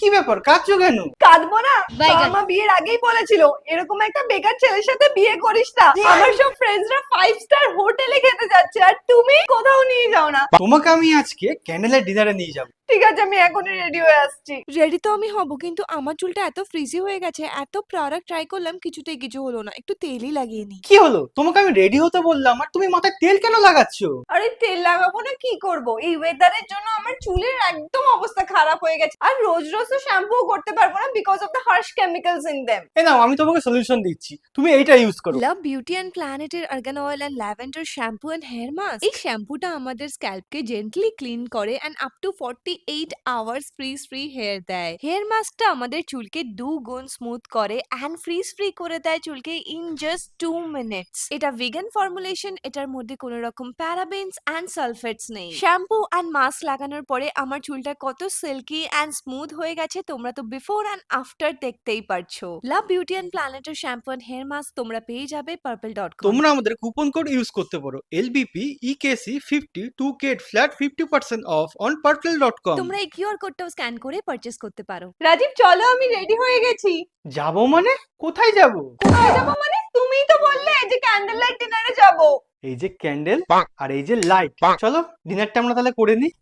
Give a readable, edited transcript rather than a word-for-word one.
কি ব্যাপার, কাঁদছো কেন? কাঁদবো না? বাইগান। মা বিয়ের আগেই বলেছিল এরকম একটা বেকার ছেলের সাথে বিয়ে করিস না। আমার সব ফ্রেন্ডসরা 5 স্টার হোটেলে খেতে যাচ্ছে আর তুমি কোথাও নিয়ে যাও না। তোমাকে আমি আজকে ক্যান্ডেলের ডিনারে নিয়ে যাবো। ঠিক আছে, আমি এখনই রেডি হয়ে আসছি। রেডি তো আমি হব, কিন্তু আমার চুলটা এত ফ্রিজি হয়ে গেছে, এত প্রোডাক্ট ট্রাই করলাম, কিছুতেই কিছু হলো না। একটু তেলই লাগিয়ে নি। কি হলো? তোমাকে আমি রেডি হতে বললাম আর তুমি মাথায় তেল কেন লাগাচ্ছো? আরে তেল লাগাবো না কি করব? এই ওয়েদারের জন্য আমার চুলের একদম অবস্থা খারাপ হয়ে গেছে। আর রোজ রোজ তো শ্যাম্পু করতে পারবো না because of the harsh chemicals in them. এই নাও, আমি তোমাকে সলিউশন দিচ্ছি, তুমি এইটা ইউজ করো। লাভ বিউটি অ্যান্ড প্ল্যানেটের argan oil and lavender shampoo and hair mask. এই শ্যাম্পুটা আমাদের স্ক্যাল্পকে জেন্টলি ক্লিন করে and up to 48 hours free hair দেয়। হেয়ার মাস্কটা আমাদের চুলকে 2 গুণ স্মুথ করে অ্যান্ড ফ্রি করে দেয় চুলকে ইন জাস্ট 2 মিনিটস। এটা ভিগান ফর্মুলেশন, এটার মধ্যে কোনো রকম প্যারাবেনস অ্যান্ড সালফেটস নেই। শ্যাম্পু অ্যান্ড মাস্ক লাগানোর পরে আমার চুলটা কত সিল্কি অ্যান্ড স্মুথ হয়ে গেছে, তোমরা তো বিফোর অ্যান্ড আফটার দেখতেই পারছো। লাভ বিউটি অ্যান্ড প্ল্যানেটের শ্যাম্পু অ্যান্ড হেয়ার মাস্ক তোমরা পেয়ে যাবে purple.com। তোমরা আমাদের কুপন কোড ইউজ করতে পারো LBP EKC 50 to get flat 50% off on purple.com। তোমরা এই কিউআর কোডটাও স্ক্যান করে পারচেজ করতে পারো। রাজীব চলো, আমি রেডি হয়ে গেছি। যাবো মানে? কোথায় যাবো? কোথায় যাবো মানে? তুমিই তো বললে যে ক্যান্ডেল লাইট ডিনারে যাবো। এই যে ক্যান্ডেল আর এই যে লাইট, চলো ডিনারটা আমরা তাহলে করে নিই।